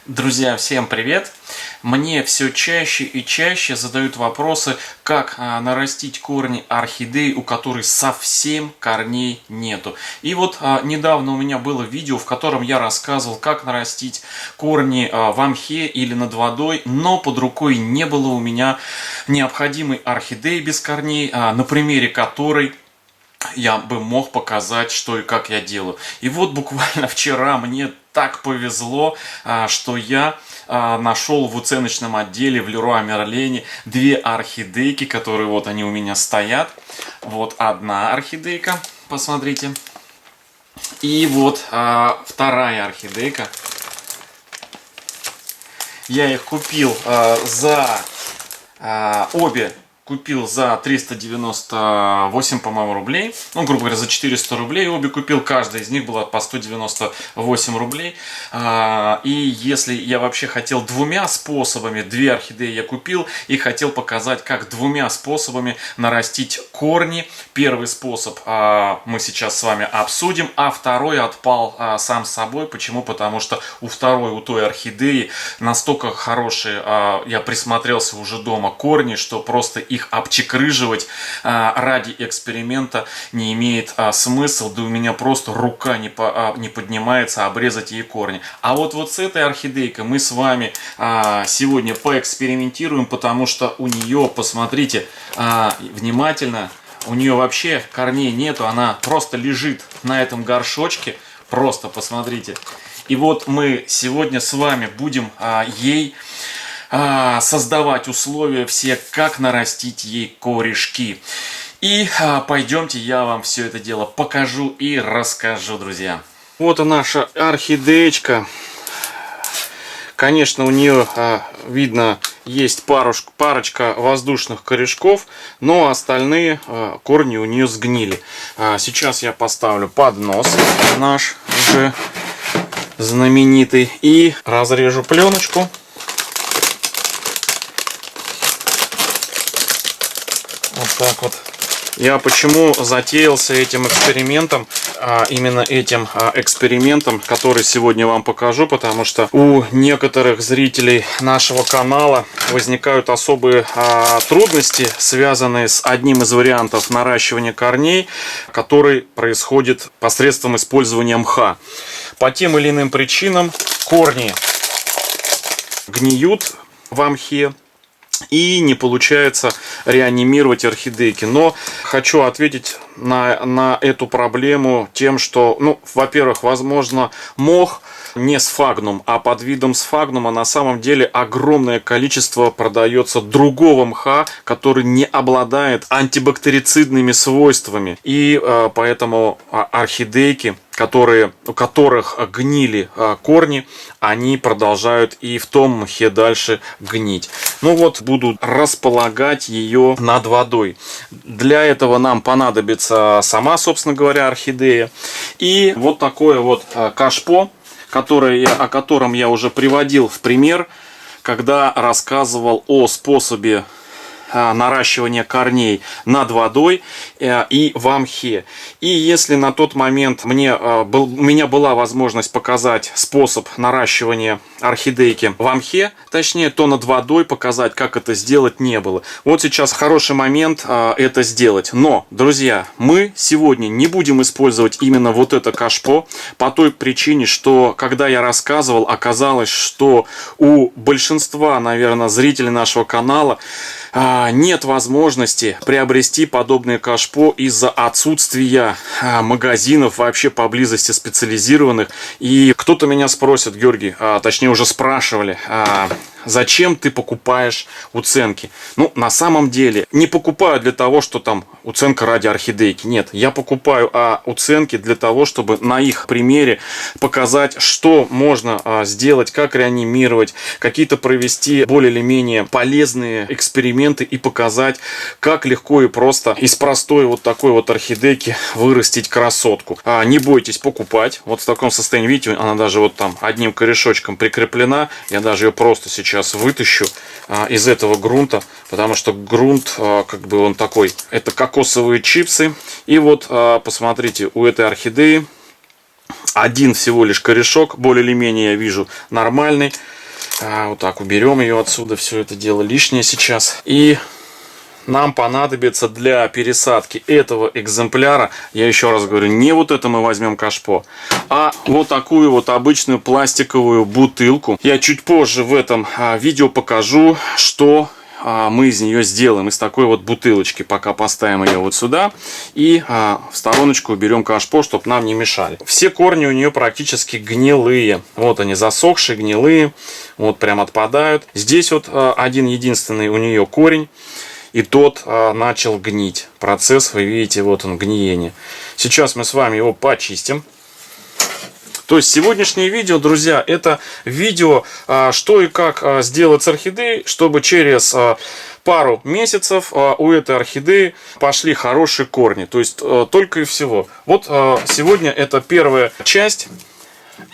Друзья, всем привет! Мне все чаще и чаще задают вопросы, как нарастить корни орхидей, у которой совсем корней нету. И вот недавно у меня было видео, в котором я рассказывал, как нарастить корни в мхе или над водой, но под рукой не было у меня необходимой орхидеи без корней, на примере которой я бы мог показать, что и как я делаю. И вот буквально вчера мне так повезло, что я нашел в уценочном отделе в Леруа Мерлене две орхидейки, которые вот они у меня стоят. Вот одна орхидейка, посмотрите. И вот вторая орхидейка. Я их купил обе купил за 398, по-моему, рублей. Ну, грубо говоря, за 400 рублей обе купил. Каждая из них была по 198 рублей. И если я вообще хотел двумя способами, две орхидеи я купил и хотел показать, как двумя способами нарастить корни. Первый способ мы сейчас с вами обсудим, а второй отпал сам собой. Почему? Потому что у той орхидеи настолько хорошие, я присмотрелся уже дома, корни, что просто их обчекрыживать ради эксперимента не имеет смысла, да у меня просто рука не поднимается обрезать ей корни. А вот с этой орхидейкой мы с вами сегодня поэкспериментируем, потому что у нее, посмотрите внимательно, у нее вообще корней нету, она просто лежит на этом горшочке, просто посмотрите. И вот мы сегодня с вами будем ей создавать условия все, как нарастить ей корешки. И пойдемте, я вам все это дело покажу и расскажу, друзья. Вот и наша орхидеечка. Конечно, у нее видно есть парочка воздушных корешков, но остальные корни у нее сгнили. Сейчас я поставлю поднос наш уже знаменитый и разрежу пленочку. Вот так вот. Я почему затеялся этим экспериментом, именно этим экспериментом, который сегодня вам покажу, потому что у некоторых зрителей нашего канала возникают особые трудности, связанные с одним из вариантов наращивания корней, который происходит посредством использования мха. По тем или иным причинам корни гниют в мхе, и не получается реанимировать орхидейки. Но хочу ответить на эту проблему тем, что, во-первых, возможно, мох не сфагнум, а под видом сфагнума на самом деле огромное количество продается другого мха, который не обладает антибактерицидными свойствами. И поэтому орхидейки, у которых гнили корни, они продолжают и в том мхе дальше гнить. Буду располагать ее над водой. Для этого нам понадобится сама, собственно говоря, орхидея. И вот такое вот кашпо, о котором я уже приводил в пример, когда рассказывал о способе наращивания корней над водой и в мхе. И если на тот момент у меня была возможность показать способ наращивания орхидейки в мхе, точнее, то над водой показать, как это сделать, не было. Вот сейчас хороший момент это сделать. Но, друзья, мы сегодня не будем использовать именно вот это кашпо по той причине, что когда я рассказывал, оказалось, что у большинства, наверное, зрителей нашего канала нет возможности приобрести подобное кашпо из-за отсутствия магазинов вообще поблизости специализированных. И кто-то меня спросит, Георгий, точнее уже спрашивали, зачем ты покупаешь уценки? На самом деле, не покупаю для того, что там уценка ради орхидейки. Нет, я покупаю уценки для того, чтобы на их примере показать, что можно сделать, как реанимировать, какие-то провести более или менее полезные эксперименты и показать, как легко и просто из простой вот такой вот орхидейки вырастить красотку. Не бойтесь покупать. Вот в таком состоянии, видите, она даже вот там одним корешочком прикреплена. Я даже ее просто сейчас вытащу из этого грунта, потому что грунт он такой, это кокосовые чипсы. И вот посмотрите, у этой орхидеи один всего лишь корешок, более или менее я вижу нормальный. Вот так уберем ее отсюда, все это дело лишнее сейчас. И нам понадобится для пересадки этого экземпляра, я еще раз говорю, не вот это мы возьмем кашпо, а вот такую вот обычную пластиковую бутылку. Я чуть позже в этом видео покажу, что мы из нее сделаем, из такой вот бутылочки. Пока поставим ее вот сюда и в стороночку уберем кашпо, чтобы нам не мешали. Все корни у нее практически гнилые. Вот они, засохшие, гнилые, вот прям отпадают. Здесь вот один единственный у нее корень, и тот начал гнить. Процесс, вы видите, вот он, гниение. Сейчас мы с вами его почистим. То есть сегодняшнее видео, друзья, это видео, что и как сделать с орхидеей, чтобы через пару месяцев у этой орхидеи пошли хорошие корни. То есть только и всего. Вот сегодня это первая часть.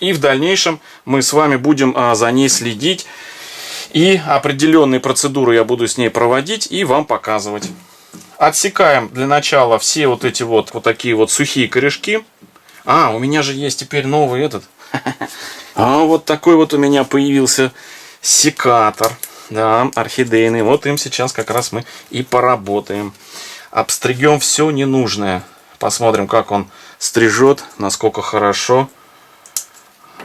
И в дальнейшем мы с вами будем за ней следить. И определенные процедуры я буду с ней проводить и вам показывать. Отсекаем для начала все вот эти вот такие вот сухие корешки. У меня же есть теперь новый этот. Вот такой вот у меня появился секатор. Да, орхидейный. Вот им сейчас как раз мы и поработаем. Обстригем все ненужное. Посмотрим, как он стрижет, насколько хорошо.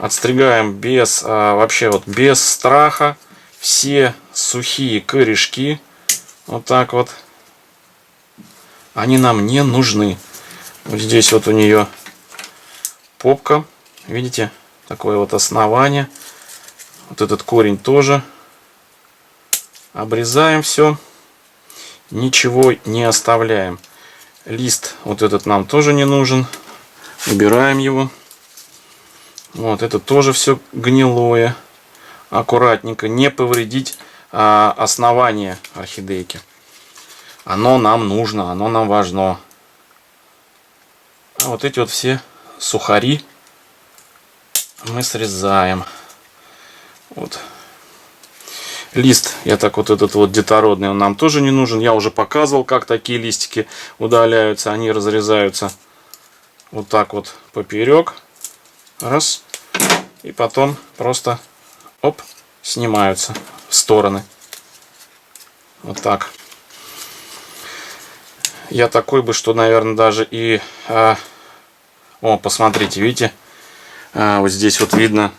Отстригаем без, вообще вот без страха. Все сухие корешки, вот так вот, они нам не нужны. Вот здесь вот у нее попка, видите, такое вот основание. Вот этот корень тоже. Обрезаем все, ничего не оставляем. Лист вот этот нам тоже не нужен, убираем его. Вот это тоже все гнилое. Аккуратненько, не повредить основание орхидейки. Оно нам нужно, оно нам важно. Вот эти вот все сухари мы срезаем. Вот. Лист, я так вот этот вот детородный, он нам тоже не нужен. Я уже показывал, как такие листики удаляются. Они разрезаются вот так вот поперек. Раз. И потом просто оп, снимаются в стороны. Вот так. Я такой бы, что, наверное, даже и... посмотрите, видите? Вот здесь вот видно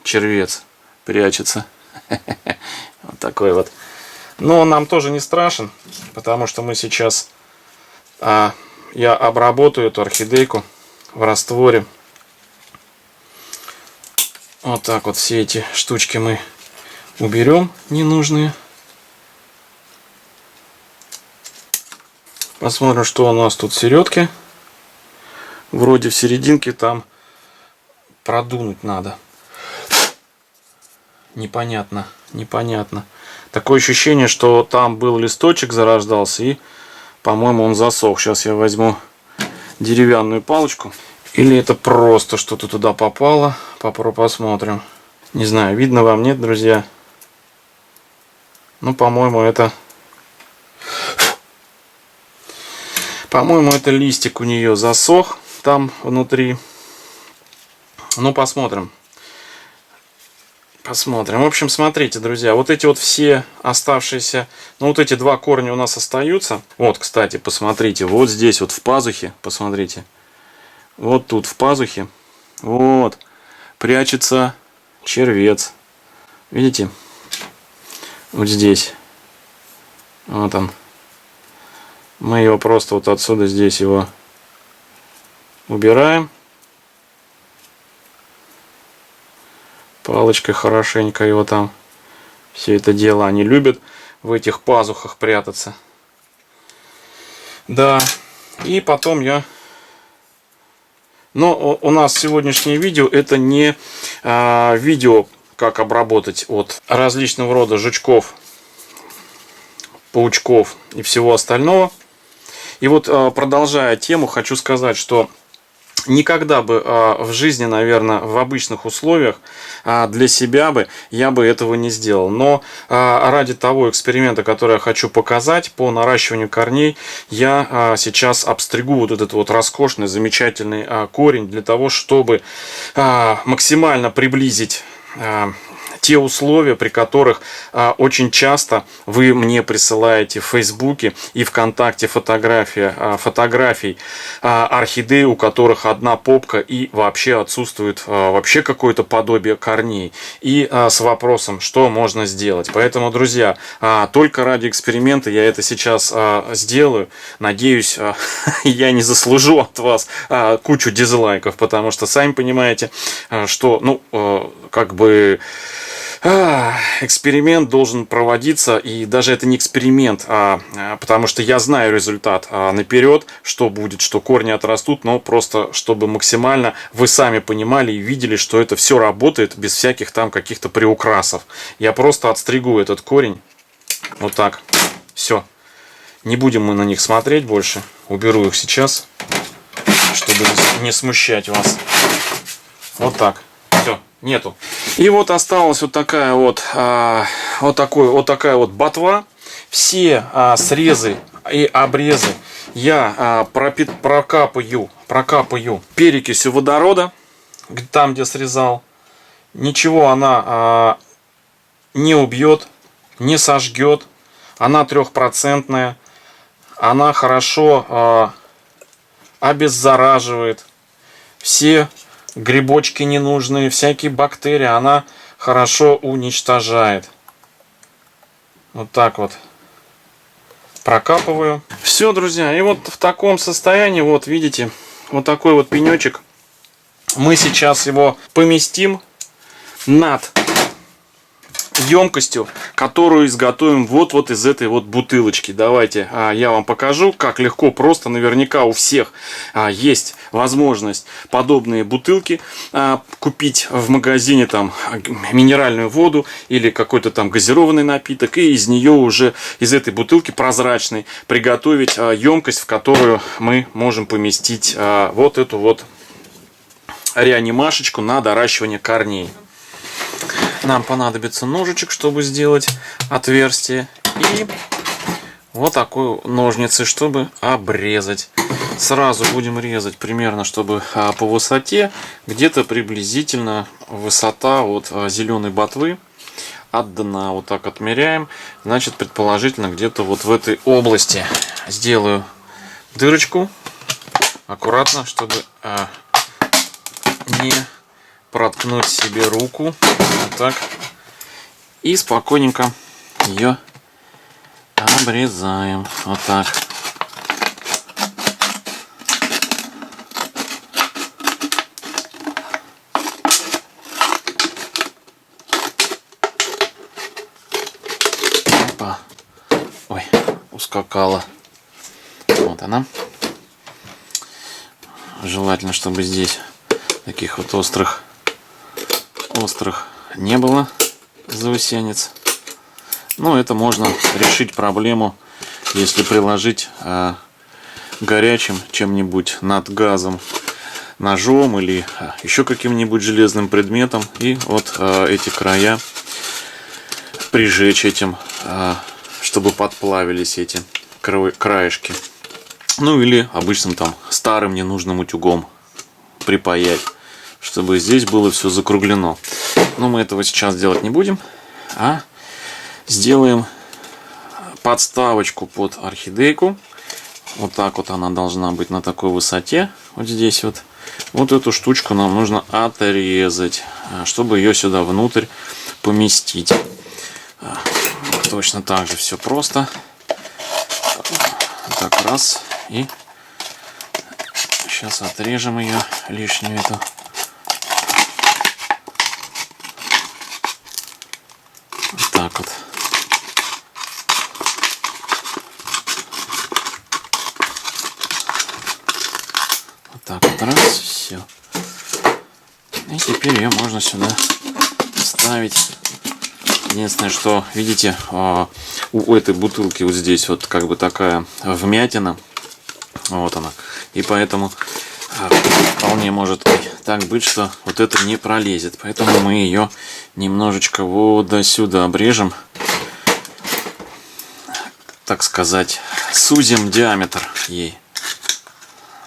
червец прячется. Вот такой вот. Но он нам тоже не страшен, потому что мы сейчас... я обработаю эту орхидейку в растворе. Вот так вот все эти штучки мы уберем ненужные. Посмотрим, что у нас тут в середке. Вроде в серединке там продунуть надо. Непонятно, непонятно. Такое ощущение, что там был листочек, зарождался, и, по-моему, он засох. Сейчас я возьму деревянную палочку. Или это просто что-то туда попало. Посмотрим. Не знаю, видно вам, нет, друзья? Ну, по-моему, это... По-моему, это листик у нее засох там внутри. Ну, посмотрим. Посмотрим. В общем, смотрите, друзья, вот эти вот все оставшиеся, ну, вот эти два корня у нас остаются. Вот, кстати, посмотрите, вот здесь вот в пазухе, посмотрите. Вот тут в пазухе, вот, прячется червец. Видите? Вот здесь. Вот он. Мы его просто вот отсюда, здесь его убираем. Палочкой хорошенько его там. Все это дело они любят в этих пазухах прятаться. Да. И потом я... Но у нас сегодняшнее видео это не видео, как обработать от различного рода жучков, паучков и всего остального. И вот, продолжая тему, хочу сказать, что Никогда бы в жизни, наверное, в обычных условиях для себя бы я бы этого не сделал. Но ради того эксперимента, который я хочу показать по наращиванию корней, я сейчас обстригу вот этот вот роскошный, замечательный корень для того, чтобы максимально приблизить те условия, при которых очень часто вы мне присылаете в Фейсбуке и ВКонтакте фотографий орхидей, у которых одна попка и вообще отсутствует вообще какое-то подобие корней. И с вопросом, что можно сделать. Поэтому, друзья, только ради эксперимента я это сейчас сделаю. Надеюсь, я не заслужу от вас кучу дизлайков, потому что, сами понимаете, что, ну, как бы... эксперимент должен проводиться, и даже это не эксперимент, потому что я знаю результат наперед, что будет, что корни отрастут, но просто чтобы максимально вы сами понимали и видели, что это все работает без всяких там каких-то приукрасов. Я просто отстригу этот корень вот так, все, не будем мы на них смотреть больше, уберу их сейчас, чтобы не смущать вас. Вот так, все. Нету. И вот осталась вот такая вот, такая вот ботва. Все срезы и обрезы я прокапаю перекисью водорода, там где срезал. Ничего она не убьет, не сожгет. Она 3%. Она хорошо обеззараживает все грибочки ненужные, всякие бактерии, она хорошо уничтожает. Вот так вот прокапываю. Все, друзья, и вот в таком состоянии, вот видите, вот такой вот пенечек. Мы сейчас его поместим над емкостью, которую изготовим вот из этой вот бутылочки. Давайте я вам покажу, как легко, просто. Наверняка у всех есть возможность подобные бутылки купить в магазине, там минеральную воду или какой-то там газированный напиток, и из нее уже, из этой бутылки прозрачной, приготовить емкость, в которую мы можем поместить вот эту вот реанимашечку на доращивание корней. Нам понадобится ножичек, чтобы сделать отверстие, и вот такой ножницы, чтобы обрезать. Сразу будем резать примерно, чтобы по высоте, где-то приблизительно высота от зеленой ботвы от дна. Вот так отмеряем. Значит, предположительно, где-то вот в этой области сделаю дырочку. Аккуратно, чтобы не проткнуть себе руку. Вот так. И спокойненько ее обрезаем. Вот так. Опа. Ой, ускакала. Вот она. Желательно, чтобы здесь таких вот острых не было заусенец. Но это можно решить проблему, если приложить горячим чем-нибудь над газом, ножом или еще каким-нибудь железным предметом, и вот эти края прижечь этим, чтобы подплавились эти краешки. Ну или обычным там старым ненужным утюгом припаять, чтобы здесь было все закруглено. Но мы этого сейчас делать не будем, а сделаем подставочку под орхидейку. Вот так вот она должна быть на такой высоте. Вот здесь вот. Вот эту штучку нам нужно отрезать, чтобы ее сюда внутрь поместить. Точно так же все просто. Так, раз. И сейчас отрежем ее лишнюю эту. Вот так вот. Вот так вот, раз, все. И теперь ее можно сюда ставить. Единственное, что, видите, у этой бутылки вот здесь вот как бы такая вмятина. Вот она. И поэтому вполне может так быть, что вот это не пролезет. Поэтому мы ее немножечко вот до сюда обрежем. Так сказать, сузим диаметр ей.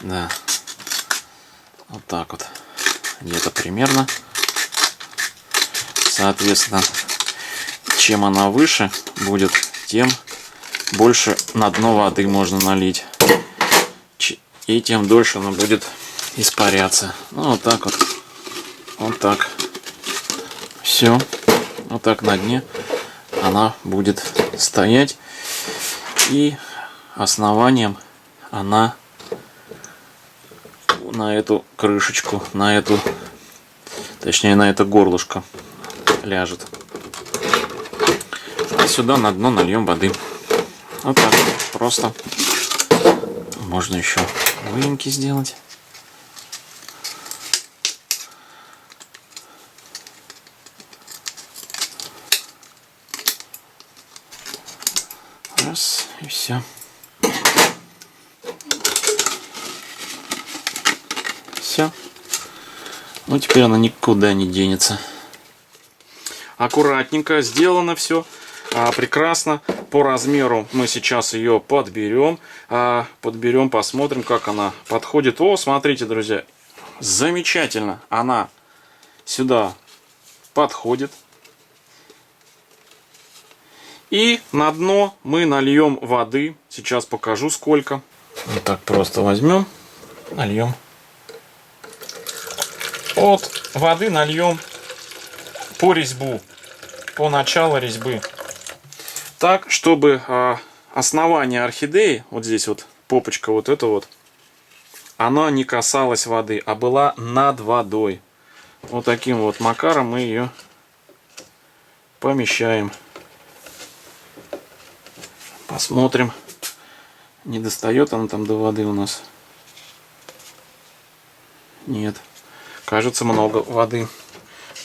Да. Вот так вот. Где-то примерно. Соответственно, чем она выше будет, тем больше на дно воды можно налить. И тем дольше она будет испаряться. Ну, вот так вот. Вот так. Все. Вот так на дне она будет стоять. И основанием она на эту крышечку, на эту, точнее на это горлышко ляжет. А сюда на дно нальем воды. Вот так просто. Можно еще выемки сделать. Раз, и все. Все. Ну, теперь она никуда не денется. Аккуратненько сделано все. Прекрасно. По размеру мы сейчас ее подберем. Подберем, посмотрим, как она подходит. О, смотрите, друзья. Замечательно. Она сюда подходит. И на дно мы нальем воды. Сейчас покажу сколько. Вот так просто возьмем. Нальем. Вот воды нальем по резьбу. По началу резьбы. Так, чтобы основание орхидеи, вот здесь вот попочка вот эта вот, она не касалась воды, а была над водой. Вот таким вот макаром мы ее помещаем. Посмотрим, не достает она там до воды у нас. Нет, кажется, много воды.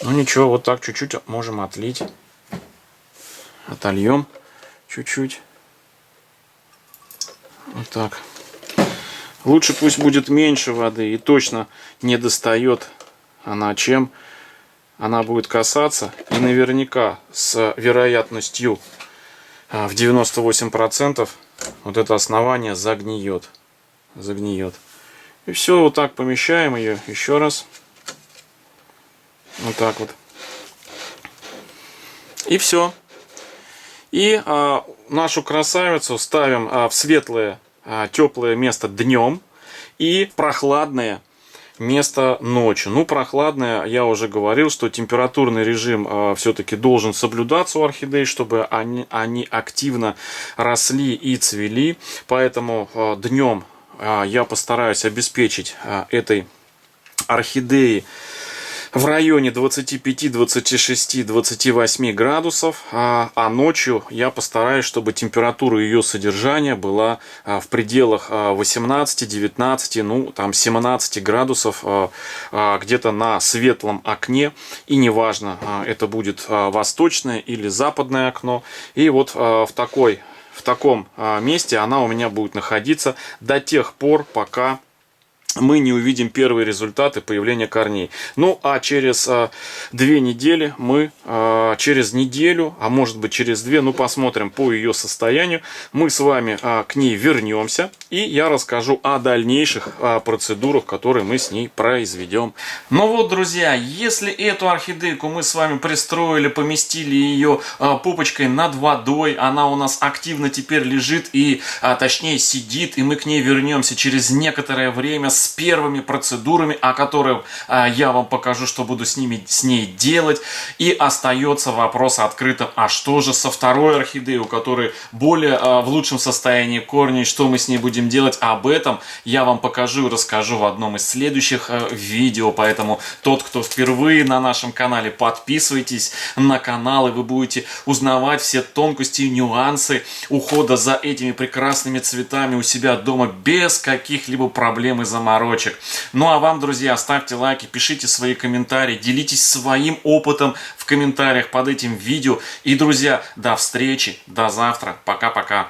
Ну ничего, вот так чуть-чуть можем отлить. Отольем чуть-чуть. Вот так. Лучше пусть будет меньше воды и точно не достает она, чем она будет касаться. И наверняка с вероятностью в 98% вот это основание загниет. Загниет. И все, вот так помещаем ее еще раз. Вот так вот. И все. И нашу красавицу ставим в светлое, теплое место днем и прохладное место ночью. Ну, прохладное, я уже говорил, что температурный режим все-таки должен соблюдаться у орхидей, чтобы они активно росли и цвели. Поэтому днем я постараюсь обеспечить этой орхидеи в районе 25, 26, 28 градусов, а ночью я постараюсь, чтобы температура ее содержания была в пределах 18, 19, ну там 17 градусов, где-то на светлом окне, и неважно, это будет восточное или западное окно, и вот в таком месте она у меня будет находиться до тех пор, пока мы не увидим первые результаты появления корней. Ну, а через 2 недели мы, через неделю, а может быть через 2, ну, посмотрим по ее состоянию, мы с вами к ней вернемся, и я расскажу о дальнейших процедурах, которые мы с ней произведем. Ну вот, друзья, если эту орхидейку мы с вами пристроили, поместили ее попочкой над водой, она у нас активно теперь лежит и, точнее, сидит, и мы к ней вернемся через некоторое время с первыми процедурами, о которых я вам покажу, что буду с ней делать. И остается вопрос открытым: а что же со второй орхидеей, у которой более в лучшем состоянии корней, что мы с ней будем делать? Об этом я вам покажу и расскажу в одном из следующих видео. Поэтому тот, кто впервые на нашем канале, подписывайтесь на канал, и вы будете узнавать все тонкости и нюансы ухода за этими прекрасными цветами у себя дома без каких-либо проблем и заморочек. Ну а вам, друзья, ставьте лайки, пишите свои комментарии, делитесь своим опытом в комментариях под этим видео. И, друзья, до встречи, до завтра, пока-пока.